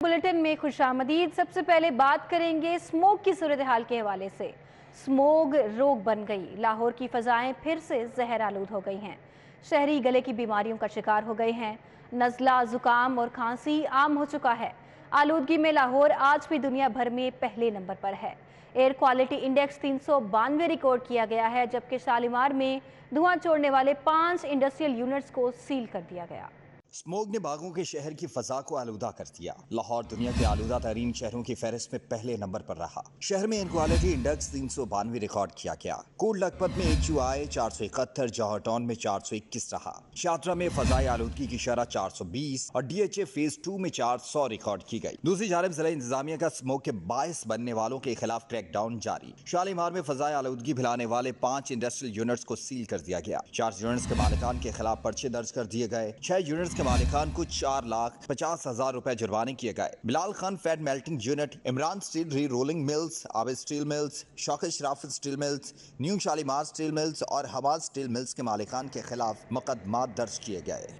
Bulletin में खुशामदीद। सबसे पहले बात करेंगे स्मोक की सूरत हाल के हवाले से। स्मोक रोग बन गई, लाहौर की फजाएं फिर से जहर आलूद हो गई हैं। शहरी गले की बीमारियों का शिकार हो गए हैं। नज़ला, जुकाम और खांसी आम हो चुका है। आलूदगी में लाहौर आज भी दुनिया भर में पहले नंबर पर है। एयर क्वालिटी इंडेक्स 392 रिकॉर्ड किया गया है, जबकि शालीमार में धुआं छोड़ने वाले 5 इंडस्ट्रियल यूनिट्स को सील कर दिया गया। स्मोक ने बागों के शहर की फजा को आलूदा कर दिया। लाहौर दुनिया के आलूदा तरीन शहरों की फहरिस्त में पहले नंबर पर रहा। शहर में एयर क्वालिटी इंडेक्स 392 रिकॉर्ड किया गया। कोट लखपत में HUI 471, जौहर टाउन में 421 रहा। शादरा में फजाई आलूदगी की शरह 420 और DHA फेज 2 में 400 रिकॉर्ड की गई। दूसरी जानब जिला इंतजामिया का स्मोक के बायस बनने वालों के खिलाफ क्रैकडाउन जारी। शालीमार में फजाई आलूदगी फैलाने वाले 5 इंडस्ट्रियल यूनिट्स को सील कर दिया गया। 4 यूनिट्स के मालिकान के खिलाफ पर्चे दर्ज कर दिए गए। 6 यूनिट्स के मालिकान को 4,50,000 रुपए जुर्माने किए गए। Bilal Khan fat melting unit, Imran steel re rolling mills, Abid steel mills, Shaukat Sharafat steel mills, new Shalimar steel mills और हवाज स्टील मिल्स के मालिकान के खिलाफ मुकदमा दर्ज किए गए।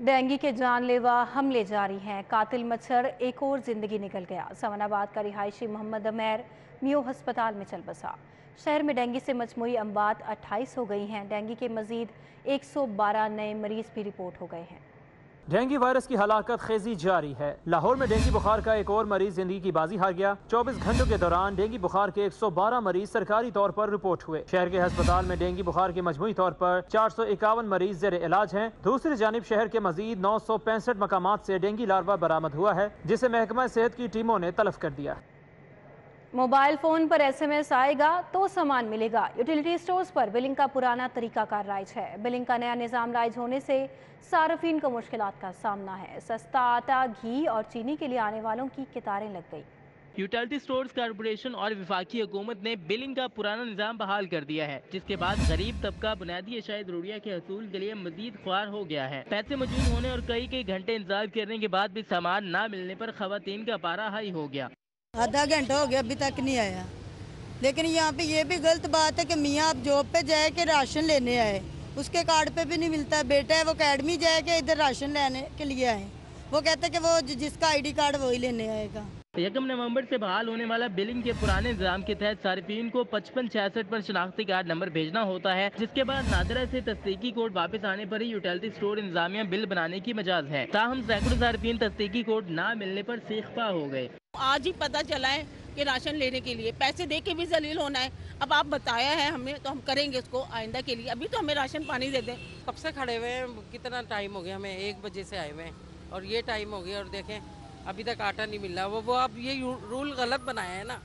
डेंगू के जानलेवा हमले जारी हैं। कातिल मच्छर एक और जिंदगी निकल गया। समनाबाद का रिहायशी मोहम्मद अमेर मियो हस्पताल में चल बसा। शहर में डेंगू से मजमूई अमवात 28 हो गई हैं। डेंगू के मजीद 112 नए मरीज भी रिपोर्ट हो गए हैं। डेंगू वायरस की हलाकत खेजी जारी है। लाहौर में डेंगू बुखार का एक और मरीज जिंदगी की बाजी हार गया। 24 घंटों के दौरान डेंगू बुखार के 112 मरीज सरकारी तौर पर रिपोर्ट हुए। शहर के अस्पताल में डेंगू बुखार के मजमूई तौर पर 451 मरीज जेर इलाज हैं। दूसरी जानिब शहर के मजीद 965 मकामात से डेंगू लार्वा बरामद हुआ है, जिसे महकमा सेहत की टीमों ने तलब कर दिया। मोबाइल फोन पर SMS आएगा तो सामान मिलेगा। यूटिलिटी स्टोर्स पर बिलिंग का पुराना तरीकाकार राइज है। बिलिंग का नया निज़ाम राइज होने से सार्फिन को मुश्किलात का सामना है। सस्ता आटा, घी और चीनी के लिए आने वालों की कतारें लग गई। यूटिलिटी स्टोर्स कॉर्पोरेशन और वफाकी हुकूमत ने बिलिंग का पुराना निज़ाम बहाल कर दिया है, जिसके बाद गरीब तबका बुनियादी अशाए ज़रूरिया के हसूल के लिए मजीद ख्वार हो गया है। पैसे मौजूद होने और कई घंटे इंतजार करने के बाद भी सामान न मिलने पर खवातीन का पारा हाई हो गया। आधा घंटा हो गया, अभी तक नहीं आया। लेकिन यहाँ पे ये भी गलत बात है कि मियाँ आप जॉब पे जाए के राशन लेने आए, उसके कार्ड पे भी नहीं मिलता। बेटा है वो अकेडमी जाए के इधर राशन लेने के लिए आए, वो कहते कि वो जिसका ID कार्ड वही लेने आएगा। 1 नवंबर से बहाल होने वाला बिलिंग के पुराने निज़ाम के तहत सार्फिन को 5566 पर शनाख्ती कार्ड नंबर भेजना होता है, जिसके बाद नादरा से तस्दीकी कोड वापस आने पर ही यूटिलिटी स्टोर इंतजामिया बिल बनाने की मजाज है। ताहम सैकड़ों सार्फिन तस्दीकी कोड ना मिलने पर सीखपा हो गए। आज ही पता चला है कि राशन लेने के लिए पैसे दे के भी जलील होना है। अब आप बताया है हमें तो हम करेंगे उसको आइंदा के लिए। अभी तो हमें राशन पानी दे दें। कब से खड़े हुए हैं, कितना टाइम हो गया, हमें 1 बजे से आए हुए हैं और ये टाइम हो गया और देखें अभी तक आटा नहीं मिल रहा। वो अब ये रूल गलत बनाया है ना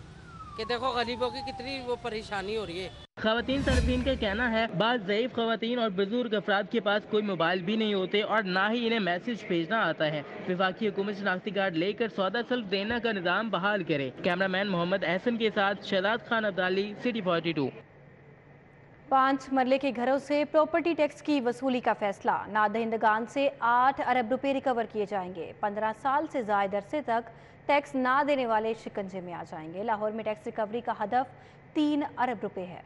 कि देखो गरीबों की कितनी वो परेशानी हो रही है। खवातीन सार्फिन का कहना है बाद ज़ईफ खवातीन और बुजुर्ग अफराद के पास कोई मोबाइल भी नहीं होते और ना ही इन्हें मैसेज भेजना आता है। वफाकी हुकूमत शनाख्ती कार्ड लेकर सौदा सल्फ देना का निज़ाम बहाल करे। कैमरामैन मोहम्मद एहसन के साथ शहजाद खान अब्दाली, सिटी 42। 5 मरले के घरों से प्रॉपर्टी टैक्स की वसूली का फैसला। नादहिंदगान से 8 अरब रुपए रिकवर किए जाएंगे। 15 साल से ज़ायद अरसे तक टैक्स ना देने वाले शिकंजे में आ जाएंगे। लाहौर में टैक्स रिकवरी का हदफ 3 अरब रुपए है।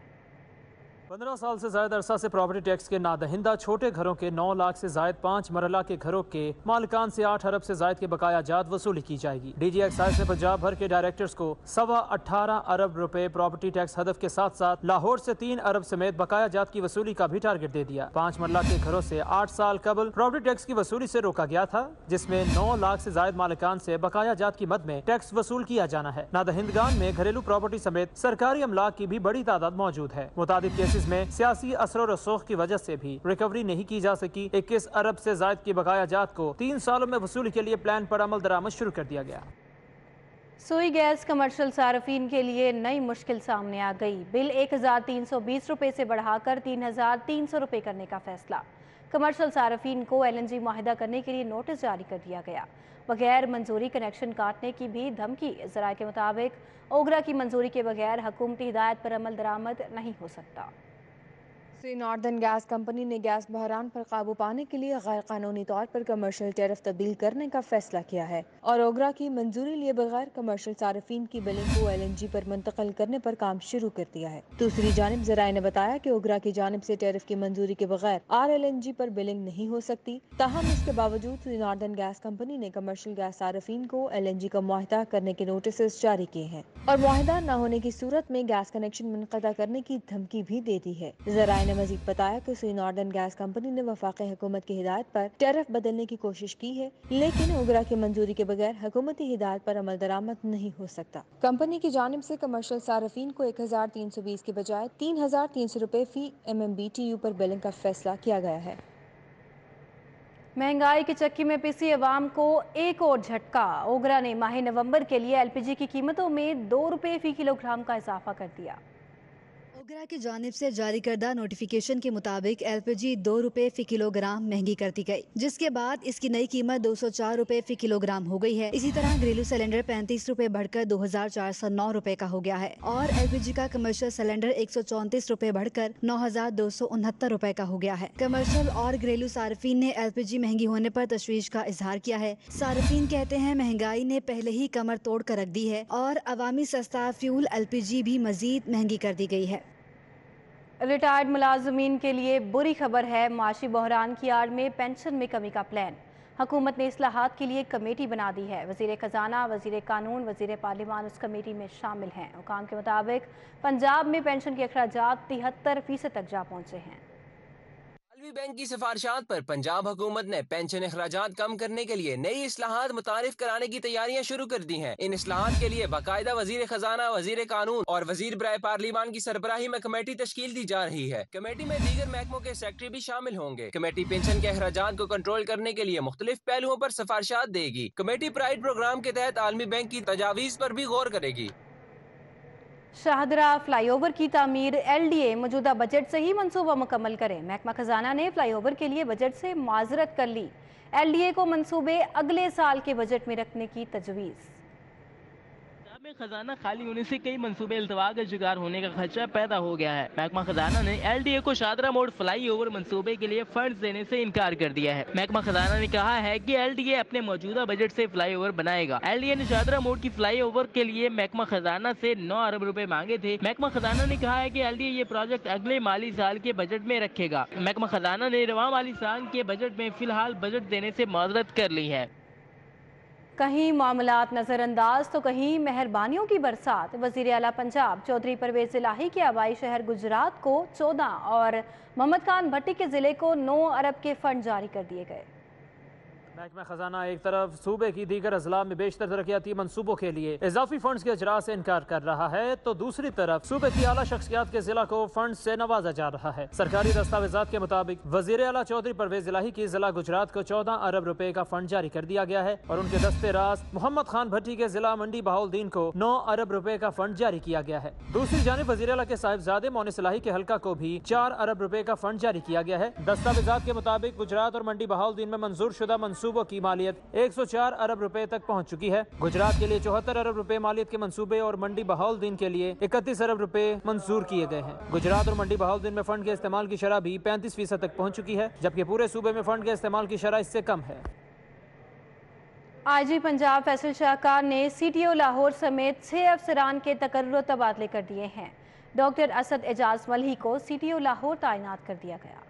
15 साल से ज्यादा अरसा से प्रॉपर्टी टैक्स के नादहिंदा छोटे घरों के 9 लाख से जायद 5 मरला के घरों के मालिकान से 8 अरब से जायद के बकाया जात वसूली की जाएगी। DG एक्साइज ने पंजाब भर के डायरेक्टर्स को 18.25 अरब रुपए प्रॉपर्टी टैक्स हदफ के साथ साथ लाहौर से 3 अरब समेत बकाया जात की वसूली का भी टारगेट दे दिया। 5 मरला के घरों से 8 साल कबल प्रॉपर्टी टैक्स की वसूली से रोका गया था, जिसमें 9 लाख से जायद मालिकान से बकाया जात की मद में टैक्स वसूल किया जाना है। नादहिंदगान में घरेलू प्रॉपर्टी समेत सरकारी अमलाक की भी बड़ी तादाद मौजूद है। मुताबिक केसेस में सियासी असर और रसूख की वजह से भी रिकवरी नहीं की जा सकी। 21 अरब से जायद की बकाया जात को 3 सालों में वसूली के लिए प्लान पर अमल दरामद शुरू कर दिया गया। सुई गैस कमर्शियल सार्फिन के लिए नई मुश्किल सामने आ गई। बिल 1320 रुपए से बढ़ाकर 3300 रुपए करने का फैसला। कमर्शियल सार्फिन को LNG मुआहिदा करने के लिए नोटिस जारी कर दिया गया। बगैर मंजूरी कनेक्शन काटने की भी धमकी। ज़राए के मुताबिक ओगरा की मंजूरी के बगैर हुकूमती हिदायत पर अमल दरामद नहीं हो सकता। नॉर्दर्न गैस कंपनी ने गैस बहरान पर काबू पाने के लिए गैर कानूनी तौर पर कमर्शियल टैरिफ तब्दील करने का फैसला किया है और ओगरा की मंजूरी लिए बगैर कमर्शियल सार्फिन की बिलिंग को LNG पर मुंतकिल करने पर काम शुरू कर दिया है। दूसरी जानिब ज़राए ने बताया कि ओगरा की जानिब से टैरिफ की मंजूरी के बगैर RLNG पर बिलिंग नहीं हो सकती। ताहम इसके बावजूद नॉर्दर्न गैस कंपनी ने कमर्शियल गैस सार्फिन को LNG का मुआहदा करने के नोटिस जारी किए हैं और मुआहदा न होने की सूरत में गैस कनेक्शन मुनक़ता करने की धमकी भी दे दी है। ज़राए ने मजीद बताया कि नॉर्दर्न गैस कंपनी ने वफाकी हुकूमत की हिदायत पर टैरिफ बदलने की कोशिश की है, लेकिन ओगरा की मंजूरी के बगैर हुकूमती हिदायत पर अमल दरामद नहीं हो सकता। कंपनी की जानिब से कमर्शियल सार्फिन को 1320 के बजाय 3300 रुपए फी MMBTU पर बिलिंग का फैसला किया गया है। महंगाई की चक्की में पिसी अवाम को एक और झटका। ओगरा ने माह नवंबर के लिए LPG की कीमतों में 2 रुपए फी किलोग्राम का इजाफा कर दिया। ओगरा की जानिब से जारी करदा नोटिफिकेशन के मुताबिक LPG 2 रुपए फी किलोग्राम महंगी कर दी गई, जिसके बाद इसकी नई कीमत 204 रुपए फी किलोग्राम हो गई है। इसी तरह घरेलू सिलेंडर 35 रुपए बढ़कर 2409 रुपए का हो गया है और LPG का कमर्शियल सिलेंडर 134 रुपए बढ़कर 9269 रुपए का हो गया है। कमर्शियल और घरेलू सार्फिन ने LPG महंगी होने पर तशवीश का इजहार किया है। सार्फिन कहते हैं महंगाई ने पहले ही कमर तोड़ कर रख दी है और अवामी सस्ता फ्यूल LPG भी मजीद महंगी कर दी गई है। रिटायर्ड मुलाजमीन के लिए बुरी खबर है। माशी बहरान की आड़ में पेंशन में कमी का प्लान। हुकूमत ने इस्लाहात के लिए एक कमेटी बना दी है। वजीर खजाना, वजीर कानून, वजीर पार्लिमान उस कमेटी में शामिल हैं। हुकाम के मुताबिक पंजाब में पेंशन के अखराजात 73% तक जा पहुँचे हैं। बैंक की सिफारिशात पर पंजाब हुकूमत ने पेंशन अखराजात कम करने के लिए नई इस्लाहात मुतारिफ कराने की तैयारियां शुरू कर दी हैं। इन इस्लाहात के लिए बाकायदा वजीर खजाना, वजीर कानून और वजीर बराए पार्लिमान की सरबराही में कमेटी तश्कील दी जा रही है। कमेटी में दीगर महकमों के सेक्रेटरी भी शामिल होंगे। कमेटी पेंशन के अखराजात को कंट्रोल करने के लिए मुख्तलिफ पहलुओं पर सिफारिशात देगी। कमेटी प्राइड प्रोग्राम के तहत आलमी बैंक की तजावीज़ पर भी गौर करेगी। शाहदरा फ्लाईओवर की तामीर LDA मौजूदा बजट से ही मंसूबा मुकम्मल करे। महकमा खजाना ने फ्लाईओवर के लिए बजट से माजरत कर ली। LDA को मंसूबे अगले साल के बजट में रखने की तजवीज़। में खजाना खाली होने से कई मंसूबे इल्तवा का शिकार होने का खदशा पैदा हो गया है। महकमा खजाना ने LDA को शाहदरा मोड़ फ्लाई ओवर मंसूबे के लिए फंड देने से इनकार कर दिया है। महकमा खजाना ने कहा है कि LDA अपने मौजूदा बजट से फ्लाई ओवर बनाएगा। LDA ने शाहदरा मोड़ की फ्लाई ओवर के लिए महकमा खजाना से 9 अरब रुपए मांगे थे। महकमा खजाना ने कहा है कि LDA ये प्रोजेक्ट अगले माली साल के बजट में रखेगा। महकमा खजाना ने रवा माली साल के बजट में फिलहाल बजट देने से माजरत कर ली है। कहीं मामलात नज़रअंदाज तो कहीं मेहरबानियों की बरसात। वज़ीर आला पंजाब चौधरी परवेज़ इलाही के आबाई शहर गुजरात को 14 और मोहम्मद खान भट्टी के ज़िले को 9 अरब के फंड जारी कर दिए गए। महकमा खजाना एक तरफ सूबे की दीगर अजला में बेशतर तरक्याती मंसूबों के लिए इजाफी फंड्स के अजरा से इनकार कर रहा है, तो दूसरी तरफ सूबे की आला शख्सियात के जिला को फंड से नवाजा जा रहा है। सरकारी दस्तावेजात के मुताबिक वजीर आला चौधरी परवेज इलाही की जिला गुजरात को 14 अरब रुपए का फंड जारी कर दिया गया है और उनके दस्ते रास मोहम्मद खान भट्टी के जिला मंडी बहाउद्दीन को 9 अरब रुपए का फंड जारी किया गया है। दूसरी जानिब वजीर आला के साहिबजादे मोनिस इलाही के हल्का को भी 4 अरब रुपए का फंड जारी किया गया है। दस्तावेजात के मुताबिक गुजरात और मंडी बहाउद्दीन में मंजूर शुदा मंसूबों की मालियत 104 अरब रुपए तक पहुंच चुकी है। गुजरात के लिए 74 अरब रुपए मालियत के मंसूबे और मंडी बहाउद्दीन के लिए 31 अरब रुपए मंजूर किए गए हैं। गुजरात और मंडी बहाउद्दीन में फंड के इस्तेमाल की शरह भी 35% तक पहुंच चुकी है, जबकि पूरे सूबे में फंड के इस्तेमाल की शरह इससे कम है। IG पंजाब फैसल शाहकार ने CTO लाहौर समेत 6 अफसरान के तकर्रुर तबादले कर दिए हैं। डॉक्टर असद एजाज मल्ही को CTO लाहौर तैनात कर दिया गया।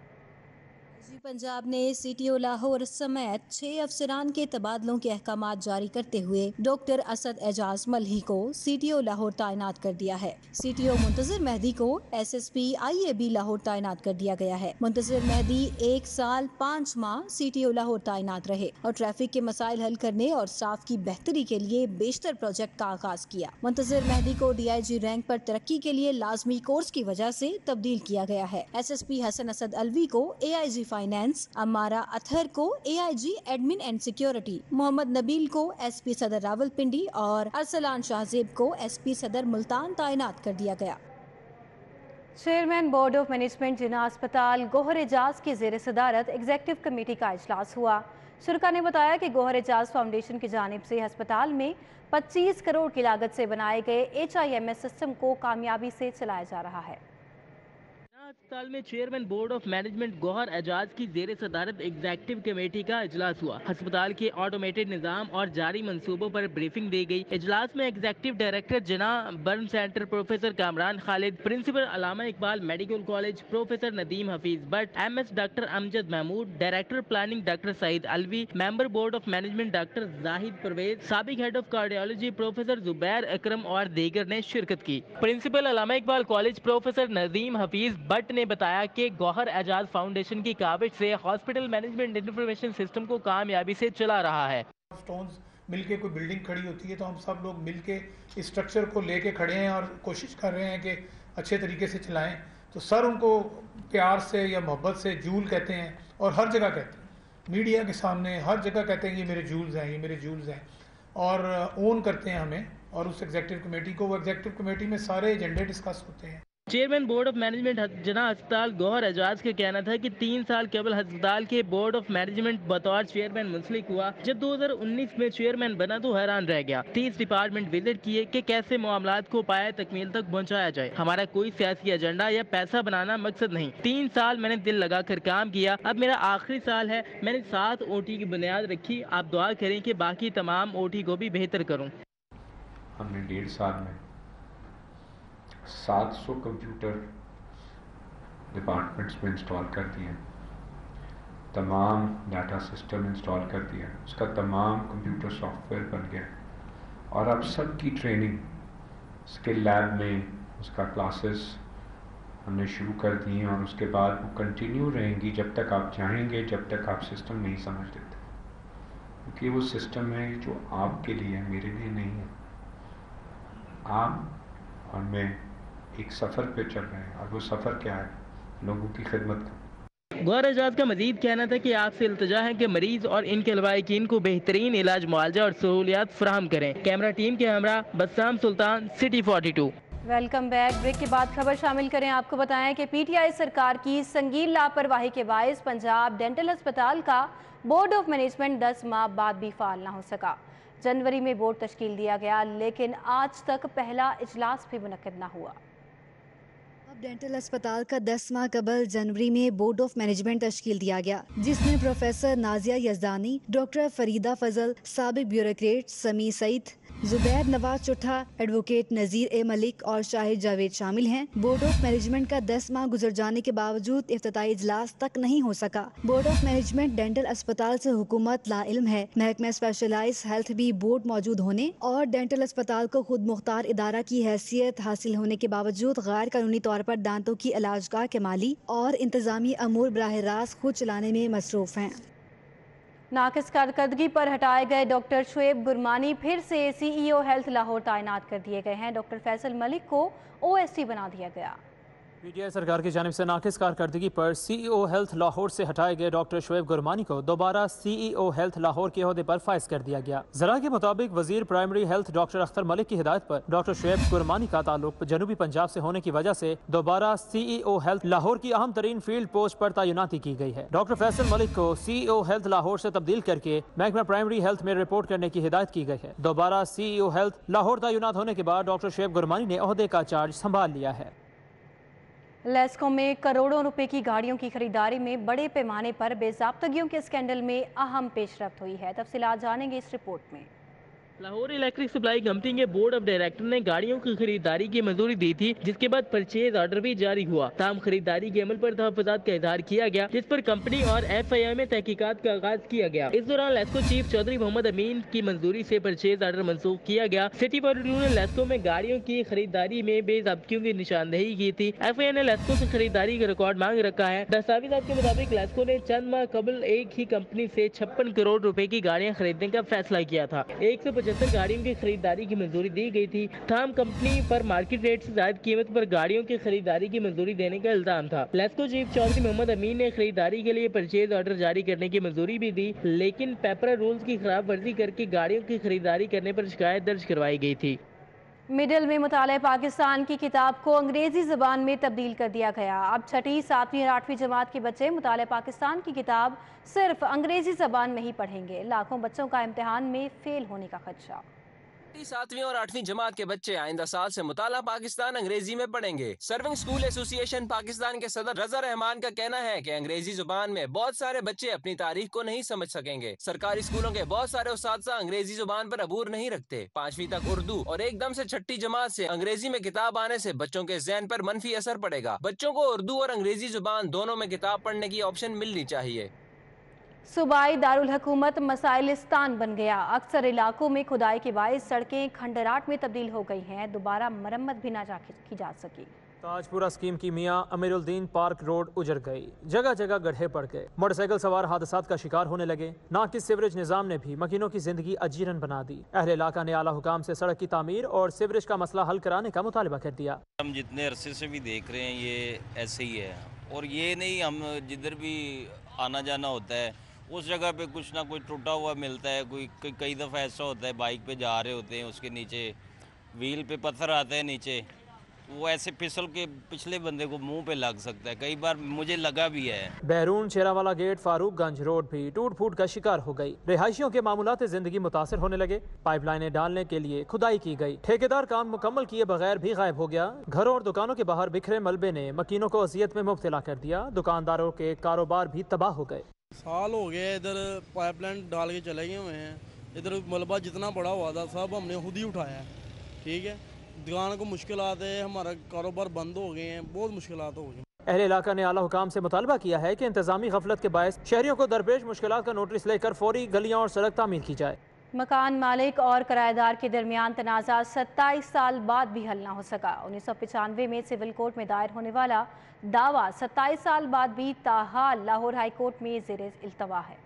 पंजाब ने CTO लाहौर समेत 6 अफसरान के तबादलों के अहकामात जारी करते हुए डॉक्टर असद एजाज मल्ही को CTO लाहौर तैनात कर दिया है। CTO मुंतजिर मेहदी को SSP IAB लाहौर तैनात कर दिया गया है। मुंतजिर मेहदी 1 साल 5 माह CTO लाहौर तैनात रहे और ट्रैफिक के मसाइल हल करने और स्टाफ की बेहतरी के लिए बेशतर प्रोजेक्ट का आगाज किया। मुंतजिर मेहदी को DIG रैंक पर तरक्की के लिए लाजमी कोर्स की वजह से तब्दील किया गया है। SSP हसन असद अलवी को AIG फाइनेंस, अमारा अथर को AIG admin and security, Mohammad Nabeel को SP सदर रावलपिंडी और अरसलान शाहजेब को SP सदर मुल्तान तैनात कर दिया गया। चेयरमैन बोर्ड ऑफ मैनेजमेंट जिना अस्पताल गोहर एजाज की ज़ेर सदारत एग्जेक्टिव कमेटी का इजलास हुआ। शुरका ने बताया कि गोहर एजाज फाउंडेशन की जानिब से अस्पताल में 25 करोड़ की लागत से बनाए गए HIMS सिस्टम को कामयाबी से चलाया जा रहा है। अस्पताल में chairman board of management Gohar Ejaz की जेर सदारत एग्जीक्यूटिव कमेटी का इजलास हुआ। अस्पताल के ऑटोमेटेड निजाम और जारी मंसूबों पर ब्रीफिंग दी गई। इजलास में executive director Jinnah burn centre professor Kamran Khalid, principal Allama Iqbal medical college professor Nadeem Hafeez Bhatt, MS doctor Amjad Mahmood, director planning doctor Saeed Alvi, member board of management doctor Zahid Pervez, साबिक head of cardiology professor Zubair Akram और दीगर ने शिरकत की। Principal Allama Iqbal college professor Nadeem Hafeez Bhatt ने बताया कि गौहर एजाज फाउंडेशन की काविश से हॉस्पिटल मैनेजमेंट इंफॉर्मेशन सिस्टम को कामयाबी से चला रहा है। स्टोन्स मिलके कोई बिल्डिंग खड़ी होती है तो हम सब लोग मिलके इस स्ट्रक्चर को लेके खड़े हैं और कोशिश कर रहे हैं कि अच्छे तरीके से चलाएं। तो सर उनको प्यार से या मोहब्बत से जूल कहते हैं और हर जगह कहते हैं, मीडिया के सामने हर जगह कहते हैं ये मेरे जूल्स हैं, ये मेरे जूल्स हैं, और ओन करते हैं हमें और उस एग्जीक्यूटिव कमेटी को। वो एग्जीक्यूटिव कमेटी में सारे एजेंडे डिस्कस होते हैं। चेयरमैन बोर्ड ऑफ मैनेजमेंट जना अस्पताल गौहर एजाज का कहना था कि 3 साल केवल अस्पताल के बोर्ड ऑफ मैनेजमेंट बतौर चेयरमैन मुंसलिक हुआ। जब 2019 में चेयरमैन बना तो हैरान रह गया। 30 डिपार्टमेंट विजिट किए कि कैसे मामलात को पाए तकमील तक पहुंचाया जाए। हमारा कोई सियासी एजेंडा या पैसा बनाना मकसद नहीं। 3 साल मैंने दिल लगा कर काम किया। अब मेरा आखिरी साल है। मैंने 7 OT की बुनियाद रखी। आप दुआ करें कि बाकी तमाम OT को भी बेहतर करूँ। हमने 1.5 साल में 700 कंप्यूटर डिपार्टमेंट्स में इंस्टॉल कर दिए, तमाम डाटा सिस्टम इंस्टॉल कर दिया, उसका तमाम कंप्यूटर सॉफ्टवेयर बन गया और अब सबकी ट्रेनिंग स्किल लैब में उसका क्लासेस हमने शुरू कर दी हैं और उसके बाद वो कंटिन्यू रहेंगी जब तक आप चाहेंगे, जब तक आप सिस्टम नहीं समझ लेते, क्योंकि वो सिस्टम है जो आपके लिए है, मेरे लिए नहीं है। आप और मैं एक सफ़र पे चल रहे हैं और वो सफ़र क्या है? लोगों की खिदमत का। गौहर एजाज का मजीद कहना था कि आपसे इल्तिजा है कि मरीज और इनके लवाहिकीन को बेहतरीन इलाज, मुआवजा और सहूलियात फराहम करें। कैमरा टीम के हमरा बस्साम सुल्तान, सिटी 42। Welcome back. ब्रेक के बाद खबर शामिल करें। आपको बताएं कि PTI सरकार की संगीन लापरवाही के बायस पंजाब डेंटल अस्पताल का बोर्ड ऑफ मैनेजमेंट 10 माह बाद भी फाल ना हो सका। जनवरी में बोर्ड तश्कील दिया गया, लेकिन आज तक पहला इजलास भी मुनक्किद ना हुआ। अब डेंटल अस्पताल का 10 माह कबल जनवरी में बोर्ड ऑफ मैनेजमेंट तश्कील दिया गया, जिसमें प्रोफेसर नाजिया यजदानी, डॉक्टर फरीदा फजल, साबिक ब्यूरोक्रेट समी सईद, जुबैर नवाज चुट्ठा, एडवोकेट नज़ीर ए मलिक और शाहिद जावेद शामिल हैं। बोर्ड ऑफ मैनेजमेंट का 10 माह गुजर जाने के बावजूद इफ्तिताई इजलास तक नहीं हो सका। बोर्ड ऑफ मैनेजमेंट डेंटल अस्पताल से हुकूमत लाइल्म है। महकमा स्पेशलाइज हेल्थ भी बोर्ड मौजूद होने और डेंटल अस्पताल को खुद मुख्तार इदारा की हैसियत हासिल होने के बावजूद गैर कानूनी तौर पर दांतों की इलाजगाह के माली और इंतजामी अमूर बराह रास्त खुद चलाने में मसरूफ हैं। नाकिस कारकर्दगी पर हटाए गए डॉक्टर शुएब गुरमानी फिर से CEO हेल्थ लाहौर तैनात कर दिए गए हैं। डॉक्टर फैसल मलिक को OST बना दिया गया। PTI सरकार की जानिब से नाकिस कारकर्दगी पर CEO हेल्थ लाहौर से हटाए गए डॉक्टर शुएब गुरमानी को दोबारा CEO हेल्थ लाहौर के ओहदे पर फाइज कर दिया गया। जरा के मुताबिक वजीर primary health doctor Akhtar Malik की हिदायत पर डॉक्टर शुएब गुरमानी का ताल्लुक जनूबी पंजाब से होने की वजह से दोबारा CEO हेल्थ लाहौर की अहम तरीन फील्ड पोस्ट पर तैनाती की गई है। डॉक्टर फैसल मलिक को CEO हेल्थ लाहौर से तब्दील करके महकमा प्राइमरी हेल्थ में रिपोर्ट करने की हिदायत की गई है। दोबारा CEO हेल्थ लाहौर तैनात होने के बाद डॉक्टर शुएब गुरमानी ने ओहदे का चार्ज संभाल लिया है। लेस्को में करोड़ों रुपए की गाड़ियों की खरीदारी में बड़े पैमाने पर बेज़ाब्तगियों के स्कैंडल में अहम पेशरफ्त हुई है। तफसीलात जानेंगे इस रिपोर्ट में। लाहौर इलेक्ट्रिक सप्लाई कंपनी के बोर्ड ऑफ डायरेक्टर ने गाड़ियों की खरीदारी की मंजूरी दी थी, जिसके बाद परचेज ऑर्डर भी जारी हुआ। ताम खरीदारी के अमल पर तहफ़्फ़ुज़ात का इज़हार किया गया, जिस पर कंपनी और FII में तहकीकात का आगाज किया गया। इस दौरान लेस्को चीफ चौधरी मोहम्मद अमीन की मंजूरी से परचेज ऑर्डर मनसूख किया गया। सिटी 42 ने लेस्को में गाड़ियों की खरीदारी में बेज़ाब्तियों की निशानदेही की थी। FII ने लेस्को से खरीदारी का रिकॉर्ड मांग रखा है। दस्तावेज़ात के मुताबिक लेस्को ने चंद माह कबल एक ही कंपनी से 56 करोड़ रुपए की गाड़ियाँ खरीदने का फैसला किया था। 175 गाड़ियों की खरीदारी की मंजूरी दी गई थी। ताम कंपनी पर मार्केट रेट से ज्यादा कीमत पर गाड़ियों की खरीदारी की मंजूरी देने का इल्जाम था। लेस्को चीफ चौधरी मोहम्मद अमीन ने खरीदारी के लिए परचेज ऑर्डर जारी करने की मंजूरी भी दी, लेकिन पेपर रूल्स की खिलाफ वर्जी करके गाड़ियों की खरीदारी करने पर शिकायत दर्ज करवाई गई थी। मिडिल में मुताले पाकिस्तान की किताब को अंग्रेजी ज़बान में तब्दील कर दिया गया। अब 6ठी, 7वीं और 8वीं जमात के बच्चे मुताले पाकिस्तान की किताब सिर्फ अंग्रेजी ज़बान में ही पढ़ेंगे। लाखों बच्चों का इम्तिहान में फेल होने का खदशा। چھٹی 7ویں اور 8ویں جماعت کے بچے آئندہ سال سے مطالعہ پاکستان انگریزی میں پڑھیں گے۔ سرونگ اسکول ایسوسی ایشن پاکستان کے صدر رضا رحمان کا کہنا ہے کہ انگریزی زبان میں بہت سارے بچے اپنی تاریخ کو نہیں سمجھ سکیں گے۔ سرکاری اسکولوں کے بہت سارے اساتذہ انگریزی زبان پر عبور نہیں رکھتے۔ 5ویں تک اردو اور ایک دم سے چھٹی جماعت سے انگریزی میں کتاب آنے سے بچوں کے ذہن پر منفی اثر پڑے گا۔ بچوں کو اردو اور انگریزی زبان دونوں میں کتاب پڑھنے کی آپشن ملنی چاہیے۔ صوبائی دارالحکومت مسائلستان بن گیا۔ اکثر علاقوں میں کھدائی کے باعث سڑکیں کھنڈرات میں تبدیل ہو گئی ہیں، دوبارہ مرمت بھی نہ کی جا سکی۔ تاج پورہ اسکیم کی میاں امیر الدین پارک روڈ اجڑ گئی، جگہ جگہ گڑھے پڑ گئے، موٹر سائیکل سوار حادثات کا شکار ہونے لگے۔ ناقص سیوریج نظام نے بھی مکینوں کی زندگی اجیرن بنا دی۔ اہل علاقہ نے اعلیٰ حکام سے سڑک کی تعمیر اور سیوریج کا مسئلہ حل کرانے کا مطالبہ کر دیا۔ ہم جتنے عرصے سے بھی دیکھ رہے ہیں یہ ایسے ہی ہے، اور یہ نہیں ہم جدھر بھی آنا جانا ہوتا ہے اس جگہ پہ کچھ نہ کچھ ٹوٹا ہوا ملتا ہے۔ کئی دفعہ ایسا ہوتا ہے بائک پہ جا رہے ہوتے ہیں، اس کے نیچے ویل پہ پتھر آتا ہے نیچے، وہ ایسے پھسل کے پچھلے بندے کو منہ پہ لگ سکتا ہے، کئی بار مجھے لگا بھی ہے۔ بیرون چیراوالا گیٹ فاروق گنج روڈ بھی ٹوٹ پھوٹ کا شکار ہو گئی، رہائشیوں کے معمولات زندگی متاثر ہونے لگے۔ پائپ لائنیں ڈالنے کے لیے کھدائی کی گئی، ٹھیکیدار کام مکمل کیے بغیر بھی غائب ہو گیا۔ گھروں اور دکانوں کے باہر بکھرے ملبے نے مکینوں کو اذیت میں مبتلا کر دیا، دکانداروں کے کاروبار بھی تباہ ہو گئے۔ سال ہو گئے ادھر پائپ لائن ڈال کے چلے گئے ہوئے ہیں، ادھر ملبہ جتنا بڑا ہوا تھا سب ہم نے خود ہی اٹھایا ہے، ٹھیک ہے۔ دکان کو مشکلات ہے، ہمارا کاروبار بند ہو گئے ہیں، بہت مشکلات ہو گئی۔ اہل علاقہ نے اعلیٰ حکام سے مطالبہ کیا ہے کہ انتظامی غفلت کے باعث شہریوں کو درپیش مشکلات کا نوٹس لے کر فوری گلیاں اور سڑک تعمیر کی جائے۔ مکان مالک اور کرایہ دار کے درمیان تنازع 27 سال بعد بھی حل نہ ہو سکا۔ 1995 میں سول کورٹ میں دائر ہونے والا دعویٰ 27 سال بعد بھی تاحال لاہور ہائی کورٹ میں زیر التوا ہے۔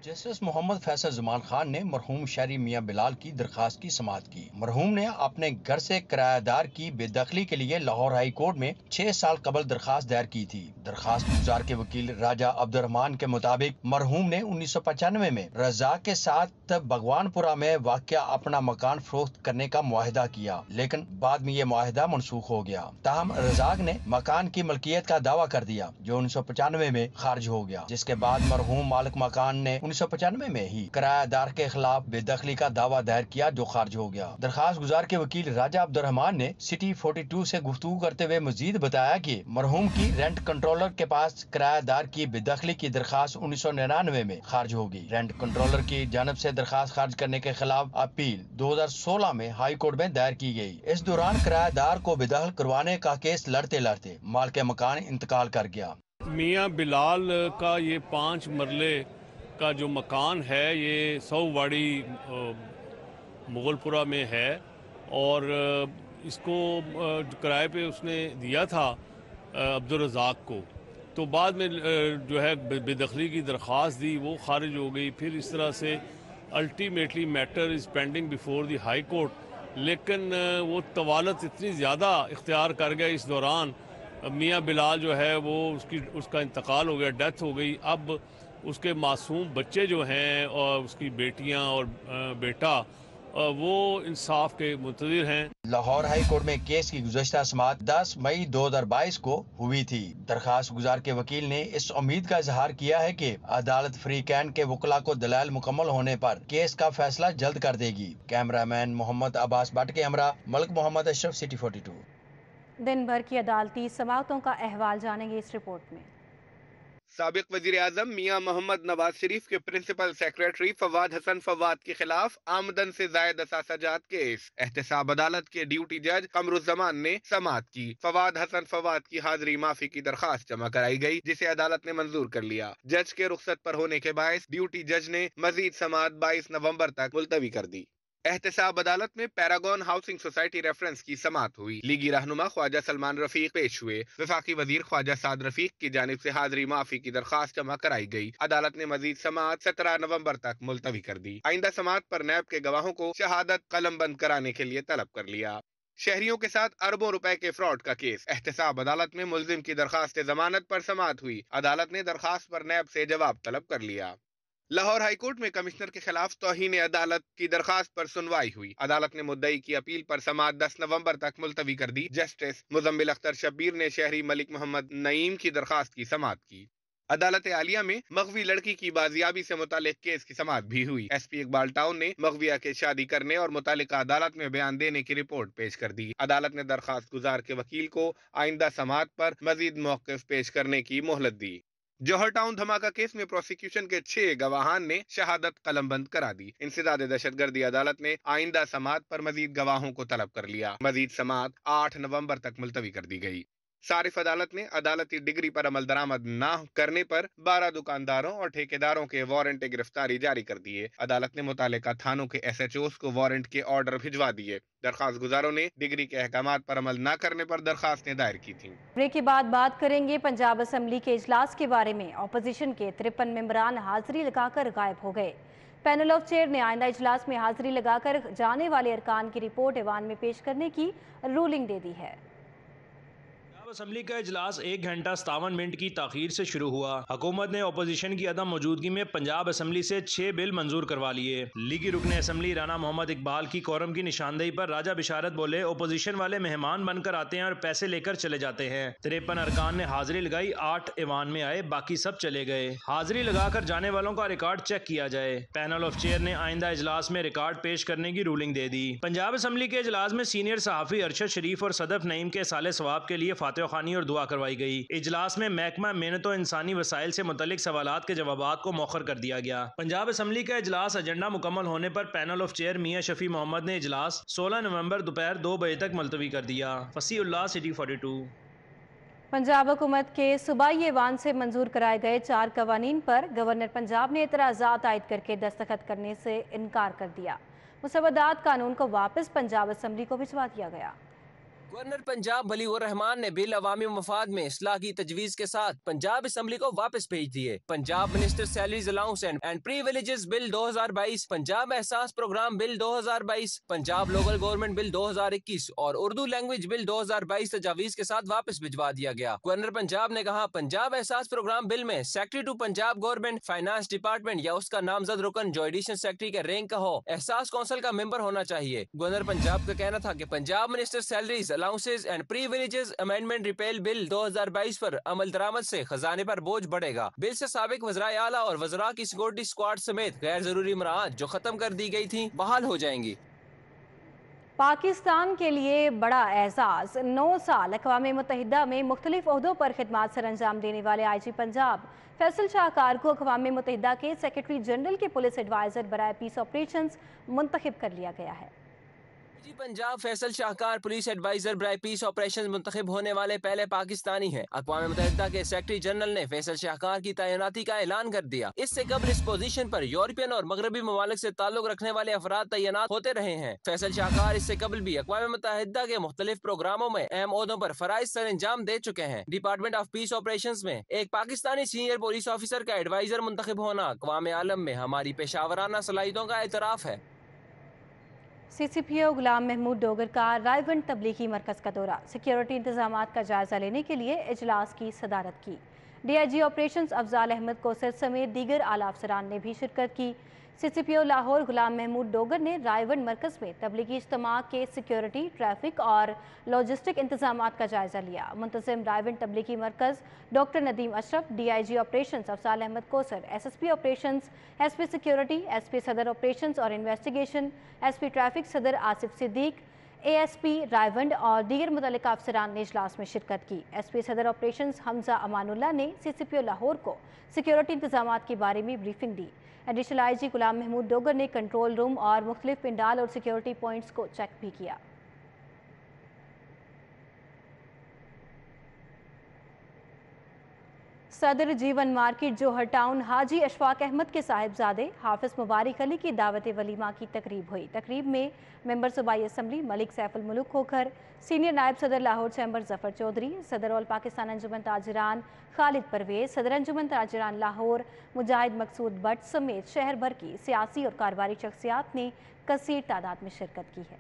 جسٹس محمد فیصل زمان خان نے مرحوم شہری میاں بلال کی درخواست کی سماعت کی۔ مرحوم نے اپنے گھر سے کرایہ دار کی بے دخلی کے لیے لاہور ہائی کورٹ میں 6 سال قبل درخواست دائر کی تھی۔ درخواست گزار کے وکیل راجہ عبد الرحمان کے مطابق مرحوم نے 1995 میں رزاق کے ساتھ بھگوان پورہ میں واقع اپنا مکان فروخت کرنے کا معاہدہ کیا، لیکن بعد میں یہ معاہدہ منسوخ ہو گیا۔ تاہم رزاق نے مکان کی ملکیت کا دعویٰ کر دیا جو 1995 میں خارج ہو گیا، جس کے بعد مرحوم مالک مکان نے 1995 میں ہی کرایہ دار کے خلاف بے دخلی کا دعویٰ دائر کیا جو خارج ہو گیا۔ درخواست گزار کے وکیل راجہ عبد الرحمان نے سٹی 42 سے گفتگو کرتے ہوئے مزید بتایا کہ مرحوم کی رینٹ کنٹرولر کے پاس کرایہ دار کی بے دخلی کی درخواست 1999 میں خارج ہوگی۔ رینٹ کنٹرولر کی جانب سے درخواست خارج کرنے کے خلاف اپیل 2016 میں ہائی کورٹ میں دائر کی گئی۔ اس دوران کرایہ دار کو بے دخل کروانے کا کیس لڑتے لڑتے مالک مکان انتقال کر گیا۔ میاں بلال کا یہ 5 مرلے کا جو مکان ہے یہ سوواڑی مغل پورہ میں ہے، اور اس کو کرائے پہ اس نے دیا تھا عبدالرزاق کو، تو بعد میں جو ہے بے دخلی کی درخواست دی، وہ خارج ہو گئی۔ پھر اس طرح سے ultimately matter is pending before the high court, لیکن وہ طوالت اتنی زیادہ اختیار کر گیا اس دوران، میاں بلال جو ہے وہ اس کا انتقال ہو گیا، ڈیتھ ہو گئی۔ اب اس کے معصوم بچے جو ہیں اور اس کی بیٹیاں اور بیٹا وہ انصاف کے منتظر ہیں۔ لاہور ہائی کورٹ میں کیس کی گزشتہ سماعت 10 مئی 2022 کو ہوئی تھی۔ درخواست گزار کے وکیل نے اس امید کا اظہار کیا ہے کہ عدالت فریقین کے وکلاء کو دلائل مکمل ہونے پر کیس کا فیصلہ جلد کر دے گی۔ Camera main Muhammad Abbas but کے ہمراہ ملک محمد اشرف، سٹی 42۔ دن بھر کی عدالتی سماعتوں کا احوال جانیں گے اس رپورٹ میں۔ سابق وزیر اعظم میاں محمد نواز شریف کے پرنسپل سیکریٹری فواد حسن فواد کے خلاف آمدن سے زائد اثاثہ جات کیس۔ احتساب عدالت کے ڈیوٹی جج قمر الزمان نے سماعت کی۔ فواد حسن فواد کی حاضری معافی کی درخواست جمع کرائی گئی، جسے عدالت نے منظور کر لیا۔ جج کے رخصت پر ہونے کے باعث ڈیوٹی جج نے مزید سماعت 22 نومبر تک ملتوی کر دی۔ احتساب عدالت میں پیراگون ہاؤسنگ سوسائٹی ریفرنس کی سماعت ہوئی۔ لیگی رہنما خواجہ سلمان رفیق پیش ہوئے۔ وفاقی وزیر خواجہ سعد رفیق کی جانب سے حاضری معافی کی درخواست جمع کرائی گئی۔ عدالت نے مزید سماعت 17 نومبر تک ملتوی کر دی۔ آئندہ سماعت پر نیب کے گواہوں کو شہادت قلم بند کرانے کے لیے طلب کر لیا۔ شہریوں کے ساتھ اربوں روپے کے فراڈ کا کیس۔ احتساب عدالت میں ملزم کی درخواست ضمانت پر سماعت ہوئی۔ عدالت نے درخواست پر نیب سے جواب طلب کر لیا۔ لاہور ہائی کورٹ میں کمشنر کے خلاف توہین عدالت کی درخواست پر سنوائی ہوئی۔ عدالت نے مدعی کی اپیل پر سماعت 10 نومبر تک ملتوی کر دی۔ جسٹس مزمل اختر شبیر نے شہری ملک محمد نعیم کی درخواست کی سماعت کی۔ عدالت عالیہ میں مغوی لڑکی کی بازیابی سے متعلق کیس کی سماعت بھی ہوئی۔ ایس پی اقبال ٹاؤن نے مغویہ کے شادی کرنے اور متعلقہ عدالت میں بیان دینے کی رپورٹ پیش کر دی۔ عدالت نے درخواست گزار کے وکیل کو آئندہ سماعت پر مزید موقف پیش کرنے کی مہلت دی۔ جوہر ٹاؤن دھماکہ کیس میں پروسیکیوشن کے 6 گواہان نے شہادت قلم بند کرا دی۔ انسداد دہشت گردی عدالت نے آئندہ سماعت پر مزید گواہوں کو طلب کر لیا۔ مزید سماعت 8 نومبر تک ملتوی کر دی گئی۔ صارف عدالت نے عدالتی ڈگری پر عمل درآمد نہ کرنے پر 12 دکانداروں اور ٹھیکیداروں کے وارنٹ گرفتاری جاری کر دیے۔ عدالت نے متعلقہ تھانوں کے SHOs کو وارنٹ کے آرڈر بھجوا دیے۔ درخواست گزاروں نے ڈگری کے احکامات پر عمل نہ کرنے پر درخواستیں دائر کی تھیں۔ بریک کے بعد بات کریں گے پنجاب اسمبلی کے اجلاس کے بارے میں۔ اپوزیشن کے 53 ممبران حاضری لگا کر غائب ہو گئے۔ پینل آف چیئر نے آئندہ اجلاس میں حاضری لگا کر جانے والے ارکان کی رپورٹ ایوان میں پیش کرنے کی رولنگ دے دی ہے۔ اسمبلی کا اجلاس 1 گھنٹہ 57 منٹ کی تاخیر سے شروع ہوا۔ حکومت نے اپوزیشن کی عدم موجودگی میں پنجاب اسمبلی سے 6 بل منظور کروا لیے۔ لیگی رکن اسمبلی رانا محمد اقبال کی کورم کی نشاندہی پر راجہ بشارت بولے، اپوزیشن والے مہمان بن کر آتے ہیں اور پیسے لے کر چلے جاتے ہیں۔ 53 ارکان نے حاضری لگائی، 8 ایوان میں آئے، باقی سب چلے گئے۔ حاضری لگا کر جانے والوں کا ریکارڈ چیک کیا جائے۔ پینل آف چیئر نے آئندہ اجلاس میں ریکارڈ پیش کرنے کی رولنگ دے دی۔ پنجاب اسمبلی کے اجلاس میں سینئر صحافی ارشد شریف اور صدف نعیم کے سال ثواب کے لیے فاتح خوانی اور دعا کروائی گئی۔ اجلاس میں محکمہ محنت و انسانی وسائل سے متعلق سوالات کے جوابات کو مؤخر کر دیا گیا۔ پنجاب اسمبلی کا اجلاس ایجنڈا مکمل ہونے پر پینل آف چیئر میاں شفیع محمد نے اجلاس 16 نومبر دوپہر 2 بجے تک ملتوی کر دیا۔ فصیح اللہ، سٹی 42۔ پنجاب حکومت کے صوبائی ایوان سے منظور کرائے گئے 4 قوانین پر گورنر پنجاب نے اعتراضات عائد کر کے دستخط کرنے سے انکار کر دیا۔ مسودات قانون کو واپس پنجاب اسمبلی کو بھجوا دیا گیا۔ گورنر پنجاب بلی الرحمان نے بل عوامی مفاد میں اصلاح کی تجویز کے ساتھ پنجاب اسمبلی کو واپس بھیج دیے۔ Punjab minister salaries allowance and privileges bill 2022، Punjab Ehsaas programme bill 2022، Punjab local government bill 2021 اور اردو لینگویج بل 2022 تجاویز کے ساتھ واپس بھجوا دیا گیا۔ گورنر پنجاب نے کہا، پنجاب احساس پروگرام بل میں secretary to Punjab government, finance department یا اس کا نامزد رکن جو ایڈیشنل سیکرٹری کے رینک کا ہو، احساس کونسل کا ممبر ہونا چاہیے۔ گورنر پنجاب کا کہنا تھا کہ Punjab minister salaries allowances and privileges amendment repeal bill 2022 پر عمل درآمد سے خزانے پر بوجھ بڑھے گا۔ بل سے سابق وزرائے اعلیٰ اور وزراء کی سیکورٹی اسکواڈ سمیت غیر ضروری مراعات جو ختم کر دی گئی تھیں بحال ہو جائیں گی۔ پاکستان کے لیے بڑا اعزاز، 9 سال اقوام متحدہ میں مختلف عہدوں پر خدمات سر انجام دینے والے آئی جی پنجاب فیصل شاہکار کو اقوام متحدہ کے سیکرٹری جنرل کے پولیس ایڈوائزر برائے پیس آپریشنز منتخب کر لیا گیا ہے۔ پنجاب فیصل شاہکار پولیس ایڈوائزر برائے پیس آپریشنز منتخب ہونے والے پہلے پاکستانی ہیں۔ اقوام متحدہ کے سیکرٹری جنرل نے فیصل شاہکار کی تعیناتی کا اعلان کر دیا۔ اس سے قبل اس پوزیشن پر یورپین اور مغربی ممالک سے تعلق رکھنے والے افراد تعینات ہوتے رہے ہیں۔ فیصل شاہکار اس سے قبل بھی اقوام متحدہ کے مختلف پروگراموں میں اہم عہدوں پر فرائض سر انجام دے چکے ہیں۔ ڈپارٹمنٹ آف پیس آپریشنز میں ایک پاکستانی سینئر پولیس آفیسر کا ایڈوائزر منتخب ہونا اقوام عالم میں ہماری پیشہ ورانہ صلاحیتوں کا اعتراف ہے۔ سی سی پی او غلام محمود ڈوگر کا رائیونڈ تبلیغی مرکز کا دورہ، سیکیورٹی انتظامات کا جائزہ لینے کے لیے اجلاس کی صدارت کی۔ D I G operations Afzal Ahmad Kausar سمیت دیگر اعلیٰ افسران نے بھی شرکت کی۔ سی سی پی او لاہور غلام محمود ڈوگر نے رائیونڈ مرکز میں تبلیغی اجتماع کے سیکیورٹی، ٹریفک اور لاجسٹک انتظامات کا جائزہ لیا۔ منتظم رائیونڈ تبلیغی مرکز doctor Nadeem Ashraf, D I G operations Afzal Ahmad Kausar, S S P operations, S P security, S P Saddar operations اور investigation, S P traffic Saddar Asif Siddique, A S P Raiwind اور دیگر متعلقہ افسران نے اجلاس میں شرکت کی۔ ایس پی صدر آپریشنز حمزہ امان اللہ نے سی سی پی او لاہور کو سیکیورٹی انتظامات کے بارے میں بریفنگ دی۔ ایڈیشنل آئی جی غلام محمود ڈوگر نے کنٹرول روم اور مختلف پنڈال اور سیکیورٹی پوائنٹس کو چیک بھی کیا۔ صدر جیون مارکیٹ جوہر ٹاؤن حاجی اشفاق احمد کے صاحبزادے حافظ مبارک علی کی دعوت ولیمہ کی تقریب ہوئی۔ تقریب میں ممبر صوبائی اسمبلی ملک سیف الملک کھوکھر، سینئر نائب صدر لاہور چیمبر ظفر چودھری، صدر آل پاکستان انجمن تاجران خالد پرویز، صدر انجمن تاجران لاہور مجاہد مقصود بٹ سمیت شہر بھر کی سیاسی اور کاروباری شخصیات نے کثیر تعداد میں شرکت کی ہے۔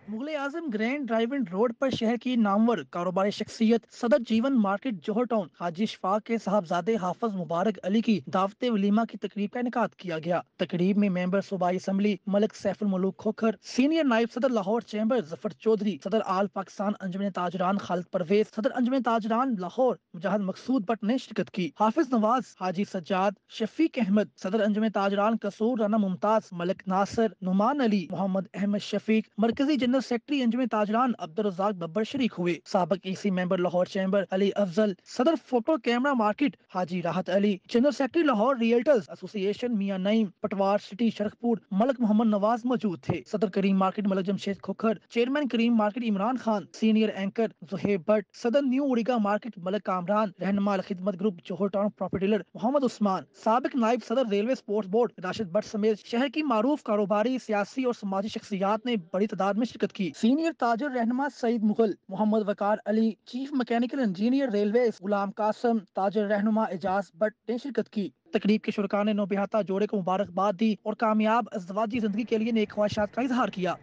मुगल आजम ग्रैंड ड्राइव इन रोड पर शहर की नामवर कारोबारी शख्सियत सदर जीवन मार्केट जोहर टाउन हाजी शफाक के साहबजादे हाफिज मुबारक अली की दावत वलीमा की तकरीब का इनेकाद किया गया। तकरीब में मेंबर सूबाई असम्बली मलिक सैफुल मलूक खोखर, सीनियर नायब सदर लाहौर चैम्बर जफर चौधरी, सदर आल पाकिस्तान अंजुमन ताजरान खालिद परवेज, सदर अंजुमन ताजरान लाहौर मुजाहिद मकसूद भट्ट ने शिरकत की। हाफिज नवाज, हाजी सज्जाद, शफीक अहमद, सदर अंजुमन ताजरान कसूर राना मुमताज, मलिक नासिर, नुमान अली, मोहम्मद अहमद शफीक, मरकजी जनरल सेक्रेटरी अंजुमन ताजरान अब्दुल रज़ाक बब्बर शरीक हुए। साबिक EC member Lahore chamber Ali Afzal, सदर photo camera market Haji Rahat Ali, general secretary Lahore realtors association Mian Naeem, पटवार सिटी शरखपुर मलिक मोहम्मद नवाज मौजूद थे। सदर Karim market Malik Jamshed Khokhar, chairman Karim market Imran Khan, senior anchor Zuhaib Bhatt, सदर न्यू उड़ीगा मार्केट मलिक कामरान, रहनुमा खिदमत group Johar town property dealer Mohammad Usman, साबिक नायब सदर railway sports board Rashid Bhatt समेत शहर की मारूफ कारोबारी, सियासी और समाजी शख्सियात ने बड़ी तादाद में शिरकत की। सीनियर ताजर रहनुमा Saeed Mughal, Mohammad Waqar Ali, chief mechanical engineer railway Ghulam Qasim, ताजर रहनुमा एजाज भट्ट ने शिरकत की। तकरीब के शुरका ने नौबियाता जोड़े को मुबारकबाद दी और कामयाब अज़दवाजी जिंदगी के लिए नेक ख्वाहिशात का इजहार किया।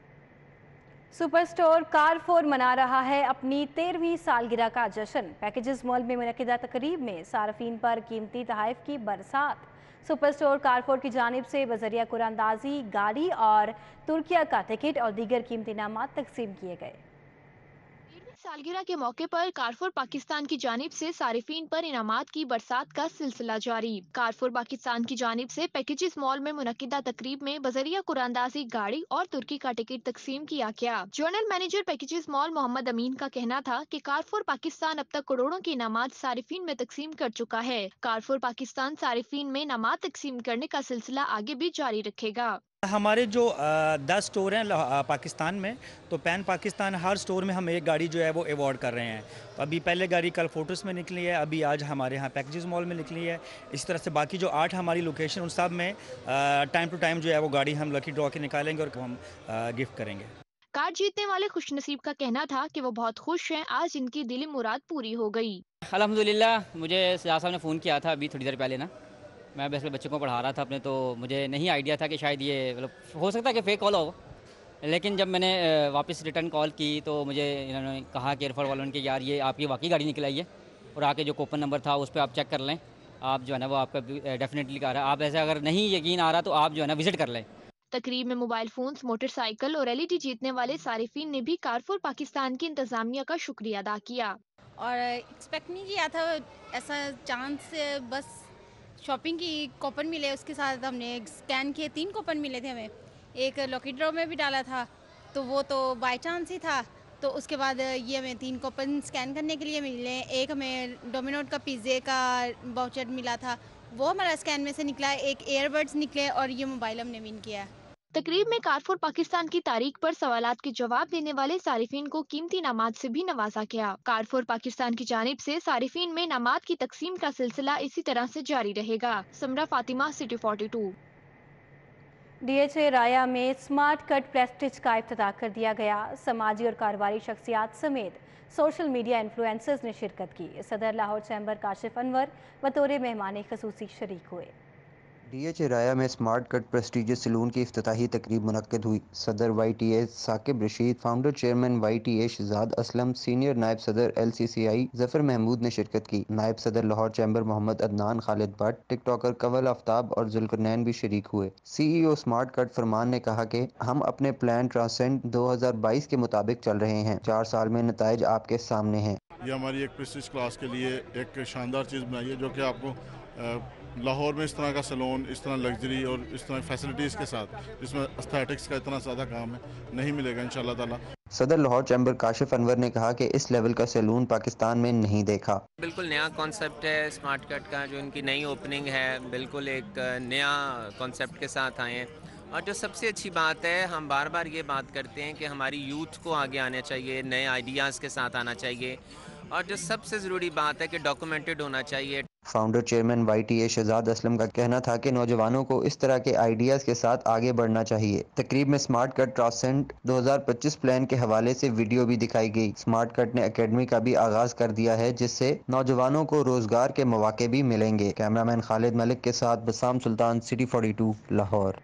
सुपर स्टोर कारफोर मना रहा है अपनी 13वीं सालगिरह का जश्न। पैकेजेस मॉल में मुनक्किदा तकरीब में सार्फिन पर कीमती तोहफे की बरसात। सुपर स्टोर कारफोर की जानिब से बजरिया कुरानंदाजी गाड़ी और तुर्किया का टिकट और दीगर कीमती इनामात तकसीम किए गए। सालगिरह के मौके पर कारफोर पाकिस्तान की जानिब से सारिफीन पर इनामात की बरसात का सिलसिला जारी। कारफोर पाकिस्तान की जानिब से पैकेजेस मॉल में मुनक्किदा तकरीब में बजरिया कुरानंदाजी गाड़ी और तुर्की का टिकट तकसीम किया गया। General manager packages mall Mohammad Amin का कहना था कि कारफोर पाकिस्तान अब तक करोड़ों के इनामात सारिफीन में तकसीम कर चुका है। कारफोर पाकिस्तान सारिफीन में इनामात तकसीम करने का सिलसिला आगे भी जारी रखेगा। हमारे जो 10 स्टोर हैं पाकिस्तान में, तो पैन पाकिस्तान हर स्टोर में हम एक गाड़ी जो है वो अवार्ड कर रहे हैं। तो अभी पहले गाड़ी कल फोटोस में निकली है, अभी आज हमारे यहाँ पैकेजेस मॉल में निकली है। इस तरह से बाकी जो 8 हमारी लोकेशन उन सब में टाइम टू टाइम जो है वो गाड़ी हम लकी ड्रॉ के निकालेंगे और हम गिफ्ट करेंगे। कार जीतने वाले खुशनसीब का कहना था कि वो बहुत खुश हैं, आज इनकी दिली मुराद पूरी हो गई। अल्हम्दुलिल्लाह, मुझे सजाद साहब ने फ़ोन किया था अभी थोड़ी देर पहले ना, मैं वैसे बच्चों को पढ़ा रहा था अपने, तो मुझे नहीं आइडिया था कि शायद ये मतलब हो सकता है कि फेक कॉल हो। लेकिन जब मैंने वापस रिटर्न कॉल की तो मुझे इन्होंने कहा कि एयरफोर्स वालों ने कि यार ये आपकी वाकई गाड़ी निकल आई है और आके जो कूपन नंबर था उस पर आप चेक कर लें, आप जो है ना वो आपका डेफिनेटली आ रहा है। आप ऐसे अगर नहीं यकीन आ रहा तो आप जो है ना विजिट कर लें। तकरीब में मोबाइल फोन्स, मोटरसाइकिल और LED जीतने वाले सारिफीन ने भी कारफोर पाकिस्तान की इंतजामिया का शुक्रिया अदा किया। और एक्सपेक्ट नहीं किया था ऐसा चांस, बस शॉपिंग की कूपन मिले, उसके साथ हमने स्कैन किए 3 कूपन मिले थे हमें। एक लकी ड्रॉ में भी डाला था तो वो तो बाय चांस ही था, तो उसके बाद ये हमें 3 कूपन स्कैन करने के लिए मिले। एक हमें डोमिनोज का पिज़्ज़े का वाउचर मिला था, वो हमारा स्कैन में से निकला। एक ईयरबड्स निकले और ये मोबाइल हमने विन किया। तकरीब में कारफोर पाकिस्तान की तारीख पर सवालात के जवाब देने वाले सारिफीन को कीमती इनामात से भी नवाजा गया। कारफोर पाकिस्तान की जानिब से सारिफीन में इनामात की तकसीम का सिलसिला इसी तरह से जारी रहेगा। समरा फातिमा, सिटी 42। DHA राया में स्मार्ट कट प्रेस्टिज का इफ्तिताह कर दिया गया। समाजी और कारोबारी शख्सियात समेत सोशल मीडिया इन्फ्लुएंसर्स ने शिरकत की। सदर लाहौर चैम्बर काशिफ अनवर बतौर मेहमान खसूसी शरीक हुए। DHA राया में स्मार्ट कट प्रेस्टीजियस सैलून की इफ्तिताही तकरीब मुनक्किद हुई। सदर YTA Saqib Rasheed, founder chairman YTA Shahzad Aslam, senior नायब सदर LCCI जफर महमूद ने शिरकत की। नायब सदर लाहौर चैम्बर मोहम्मद अदनान खालिद भट्ट, टिकटॉकर कवल आफ्ताब और जुल्करनैन भी शरीक हुए। CEO स्मार्ट कट फरमान ने कहा कि हम अपने प्लान ट्रांसेंड 2022 के मुताबिक चल रहे हैं। 4 साल में नताइज आपके सामने हैं। ये हमारी एक प्रेस्टीज क्लास के लिए एक शानदार चीज़ बनाई है, जो कि आपको लाहौर में इस तरह का सैलून, इस तरह लग्जरी और इस तरह फैसिलिटीज़ के साथ, जिसमें एस्थेटिक्स का इतना ज़्यादा काम है, नहीं मिलेगा इंशाल्लाह ताला। सदर लाहौर चैम्बर काशिफ अनवर ने कहा कि इस लेवल का सैलून पाकिस्तान में नहीं देखा। बिल्कुल नया कॉन्सेप्ट है स्मार्ट कट का, जो इनकी नई ओपनिंग है, बिल्कुल एक नया कॉन्सेप्ट के साथ आए हैं। और जो सबसे अच्छी बात है, हम बार बार ये बात करते हैं कि हमारी यूथ को आगे आना चाहिए, नए आइडियाज़ के साथ आना चाहिए, और जो सबसे ज़रूरी बात है कि डॉक्यूमेंटेड होना चाहिए। Founder chairman YTA Shahzad Aslam का कहना था कि नौजवानों को इस तरह के आइडियाज़ के साथ आगे बढ़ना चाहिए। तकरीब में स्मार्ट कट ट्रांसेंड 2025 प्लान के हवाले से वीडियो भी दिखाई गई। स्मार्ट कट ने एकेडमी का भी आगाज कर दिया है, जिससे नौजवानों को रोजगार के मौके भी मिलेंगे। कैमरामैन खालिद मलिक के साथ बसाम सुल्तान, सिटी 42 लाहौर।